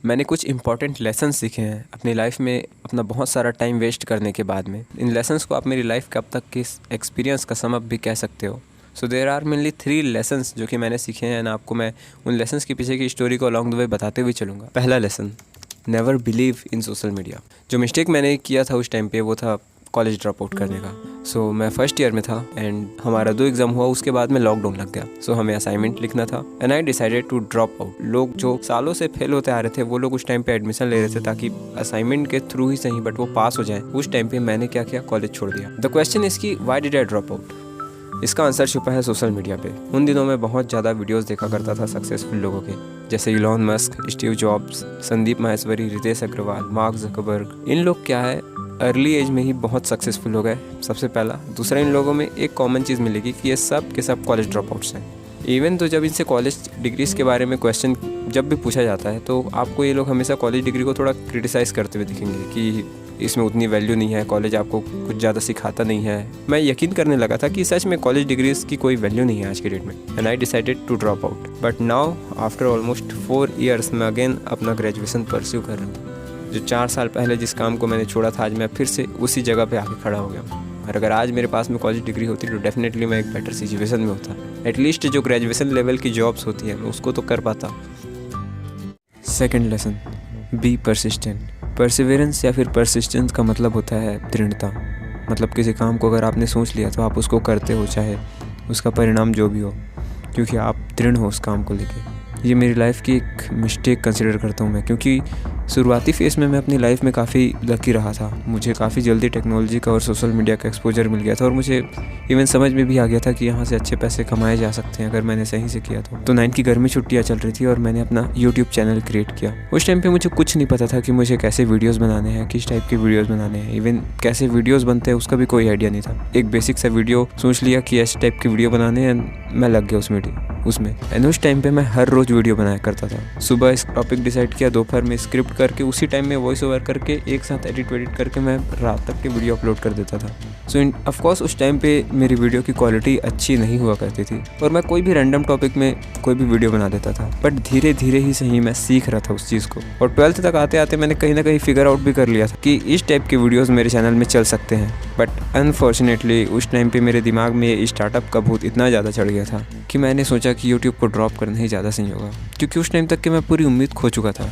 मैंने कुछ important lessons सीखे हैं अपनी लाइफ में अपना बहुत सारा टाइम वेस्ट करने के बाद में। इन लेसन्स को आप मेरी लाइफ के अब तक के एक्सपीरियंस का सम अप भी कह सकते हो। So there are mainly 3 lessons जो कि मैंने सीखे हैं, आपको मैं उन लेसन्स के पीछे की स्टोरी को अलॉन्ग द वे बताते हुए चलूँगा। पहला lesson, never believe in social media. जो मिस्टेक मैंने किया था उस टाइम पे वो था कॉलेज ड्रॉप आउट करने का। सो मैं फर्स्ट ईयर में था एंड हमारा 2 एग्ज़ाम हुआ, उसके बाद में लॉकडाउन लग गया। सो हमें असाइनमेंट लिखना था and I decided to drop out. लोग जो सालों से फेल होते आ रहे थे वो लोग उस टाइम पे एडमिशन ले रहे थे ताकि असाइनमेंट के थ्रू ही सही बट वो पास हो जाए। उस टाइम पे मैंने क्या किया, कॉलेज छोड़ दिया। द क्वेश्चन इज कि why did I drop out. इसका आंसर छुपा है सोशल मीडिया पे। उन दिनों में बहुत ज़्यादा वीडियोस देखा करता था सक्सेसफुल लोगों के, जैसे Elon Musk, Steve Jobs, Sandeep Maheshwari, Ritesh Agarwal, Mark Zuckerberg. इन लोग क्या है अर्ली एज में ही बहुत सक्सेसफुल हो गए, सबसे पहला। दूसरा, इन लोगों में एक कॉमन चीज़ मिलेगी कि ये सब के सब कॉलेज ड्रॉप आउट्स हैं। इवन तो जब इनसे कॉलेज डिग्रीज के बारे में क्वेश्चन जब भी पूछा जाता है तो आपको ये लोग हमेशा कॉलेज डिग्री को थोड़ा क्रिटिसाइज़ करते हुए दिखेंगे कि इसमें उतनी वैल्यू नहीं है, कॉलेज आपको कुछ ज़्यादा सिखाता नहीं है। मैं यकीन करने लगा था कि सच में कॉलेज डिग्रीज की कोई वैल्यू नहीं है आज के डेट में and I decided to drop out. But now after almost 4 years मैं अगेन अपना ग्रेजुएशन परस्यू कर रहा हूँ। जो 4 साल पहले जिस काम को मैंने छोड़ा था, आज मैं फिर से उसी जगह पे आके खड़ा हो गया हूँ। और अगर आज मेरे पास में कॉलेज डिग्री होती तो डेफिनेटली मैं एक बेटर सिचुएशन में होता। एटलीस्ट जो ग्रेजुएशन लेवल की जॉब्स होती है मैं उसको तो कर पाता। Second lesson, be persistent. Perseverance या फिर परसिस्टेंस का मतलब होता है दृढ़ता। मतलब किसी काम को अगर आपने सोच लिया तो आप उसको करते हो, चाहे उसका परिणाम जो भी हो, क्योंकि आप दृढ़ हो उस काम को लेके। ये मेरी लाइफ की एक मिस्टेक कंसिडर करता हूँ मैं, क्योंकि शुरुआती फेज़ में मैं अपनी लाइफ में काफ़ी लकी रहा था। मुझे काफ़ी जल्दी टेक्नोलॉजी का और सोशल मीडिया का एक्सपोजर मिल गया था और मुझे इवन समझ में भी आ गया था कि यहाँ से अच्छे पैसे कमाए जा सकते हैं अगर मैंने सही से किया तो 9 की गर्मी छुट्टियाँ चल रही थी और मैंने अपना यूट्यूब चैनल क्रिएट किया। उस टाइम पे मुझे कुछ नहीं पता था कि मुझे कैसे वीडियोज़ बनाने हैं, किस टाइप के वीडियोज़ बनाने हैं, इवन कैसे वीडियोज़ बनते हैं उसका भी कोई आइडिया नहीं था। एक बेसिक सा वीडियो सोच लिया कि इस टाइप की वीडियो बनाने हैं, मैं लग गया उसमें एंड उस टाइम पे मैं हर रोज़ वीडियो बनाया करता था। सुबह इस टॉपिक डिसाइड किया, दोपहर में स्क्रिप्ट करके उसी टाइम में वॉइस ओवर करके एक साथ एडिट करके मैं रात तक के वीडियो अपलोड कर देता था। सो ऑफकोर्स उस टाइम पे मेरी वीडियो की क्वालिटी अच्छी नहीं हुआ करती थी और मैं कोई भी रैंडम टॉपिक में कोई भी वीडियो बना देता था। बट धीरे धीरे ही सही मैं सीख रहा था उस चीज़ को और 12th तक आते आते मैंने कहीं ना कहीं फिगर आउट भी कर लिया था कि इस टाइप के वीडियोज़ मेरे चैनल में चल सकते हैं। बट अनफॉर्चुनेटली उस टाइम पे मेरे दिमाग में ये स्टार्टअप का भूत इतना ज़्यादा चढ़ गया था कि मैंने सोचा कि यूट्यूब को ड्रॉप करना ही ज़्यादा सही होगा, क्योंकि उस टाइम तक कि मैं पूरी उम्मीद खो चुका था।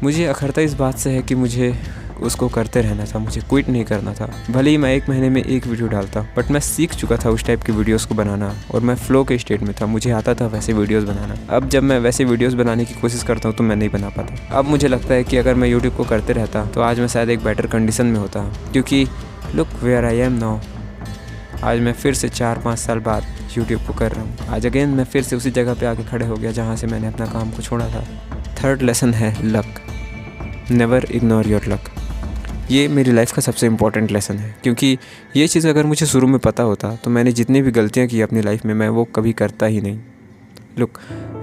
मुझे अखरता इस बात से है कि मुझे उसको करते रहना था, मुझे क्विट नहीं करना था। भले ही मैं 1 महीने में 1 वीडियो डालता, बट मैं सीख चुका था उस टाइप की वीडियोस को बनाना और मैं फ्लो के स्टेट में था, मुझे आता था वैसे वीडियोस बनाना। अब जब मैं वैसे वीडियोस बनाने की कोशिश करता हूँ तो मैं नहीं बना पाता। अब मुझे लगता है कि अगर मैं यूट्यूब को करते रहता तो आज मैं शायद एक बेटर कंडीशन में होता, क्योंकि look where I am now. आज मैं फिर से 4-5 साल बाद यूट्यूब को कर रहा हूँ। आज अगेन मैं फिर से उसी जगह पे आके खड़े हो गया जहाँ से मैंने अपना काम को छोड़ा था। थर्ड लेसन है luck. Never ignore your luck. ये मेरी लाइफ का सबसे इम्पॉर्टेंट लेसन है, क्योंकि ये चीज़ अगर मुझे शुरू में पता होता तो मैंने जितनी भी गलतियाँ की अपनी लाइफ में मैं वो कभी करता ही नहीं। लुक,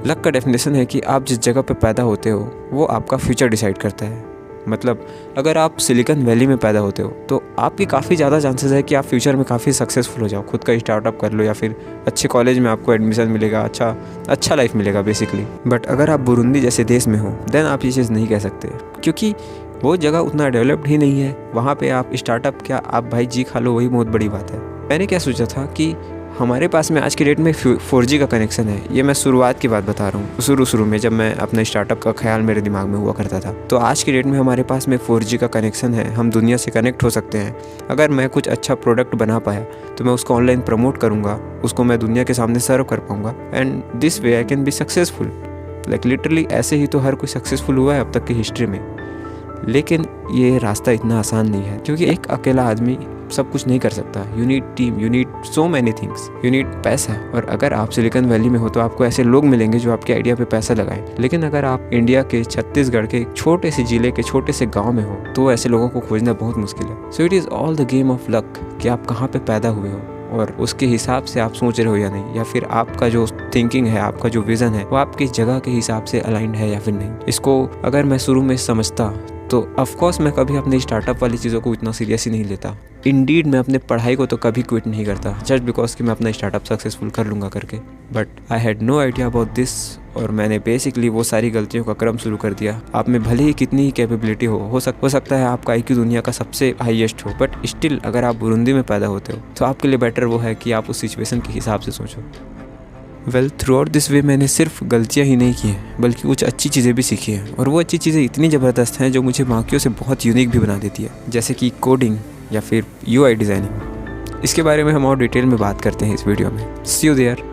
लक का डेफिनेशन है कि आप जिस जगह पे पैदा होते हो वो आपका फ्यूचर डिसाइड करता है। मतलब अगर आप सिलिकॉन वैली में पैदा होते हो तो आपकी काफ़ी ज़्यादा चांसेस है कि आप फ्यूचर में काफ़ी सक्सेसफुल हो जाओ, खुद का स्टार्टअप कर लो या फिर अच्छे कॉलेज में आपको एडमिशन मिलेगा, अच्छा लाइफ मिलेगा बेसिकली। बट अगर आप बुरुंडी जैसे देश में हो देन आप ये चीज़ नहीं कह सकते, क्योंकि वो जगह उतना डेवलप्ड ही नहीं है। वहाँ पे आप स्टार्टअप क्या, आप भाई जी खा लो, वही बहुत बड़ी बात है। मैंने क्या सोचा था कि हमारे पास में आज की डेट में 4G का कनेक्शन है। ये मैं शुरुआत की बात बता रहा हूँ, शुरू में जब मैं अपना स्टार्टअप का ख्याल मेरे दिमाग में हुआ करता था। तो आज की डेट में हमारे पास में 4G का कनेक्शन है, हम दुनिया से कनेक्ट हो सकते हैं। अगर मैं कुछ अच्छा प्रोडक्ट बना पाया तो मैं उसको ऑनलाइन प्रमोट करूँगा, उसको मैं दुनिया के सामने सर्व कर पाऊँगा and this way I can be successful. Like literally ऐसे ही तो हर कोई सक्सेसफुल हुआ है अब तक की हिस्ट्री में। लेकिन ये रास्ता इतना आसान नहीं है, क्योंकि एक अकेला आदमी सब कुछ नहीं कर सकता। You need team, you need so many things, you need पैसा। और अगर आप सिलिकॉन वैली में हो तो आपको ऐसे लोग मिलेंगे जो आपके आइडिया पे पैसा लगाएं। लेकिन अगर आप इंडिया के छत्तीसगढ़ के छोटे से जिले के छोटे से गांव में हो तो ऐसे लोगों को खोजना बहुत मुश्किल है। So it is all the game of luck कि आप कहाँ पे पैदा हुए हो और उसके हिसाब से आप सोच रहे हो या नहीं, या फिर आपका जो थिंकिंग है, आपका जो विज़न है वो आपकी जगह के हिसाब से अलाइंड है या फिर नहीं। इसको अगर मैं शुरू में समझता तो ऑफकोर्स मैं कभी अपने स्टार्टअप वाली चीज़ों को इतना सीरियस ही नहीं लेता। इंडीड मैं अपने पढ़ाई को तो कभी क्विट नहीं करता जस्ट बिकॉज कि मैं अपना स्टार्टअप सक्सेसफुल कर लूँगा करके। But I had no idea about this और मैंने बेसिकली वो सारी गलतियों का क्रम शुरू कर दिया। आप में भले ही कितनी ही कैपेबिलिटी हो सकता है आपका IQ दुनिया का सबसे हाईएस्ट हो, बट स्टिल अगर आप बुरुंदी में पैदा होते हो तो आपके लिए बेटर वो है कि आप उस सिचुएशन के हिसाब से सोचो। Well, through out this way मैंने सिर्फ गलतियाँ ही नहीं की हैं बल्कि कुछ अच्छी चीज़ें भी सीखी हैं, और वो अच्छी चीज़ें इतनी ज़बरदस्त हैं जो मुझे बाकियों से बहुत यूनिक भी बना देती है, जैसे कि कोडिंग या फिर UI डिज़ाइनिंग। इसके बारे में हम और डिटेल में बात करते हैं इस वीडियो में। सी यू देयर।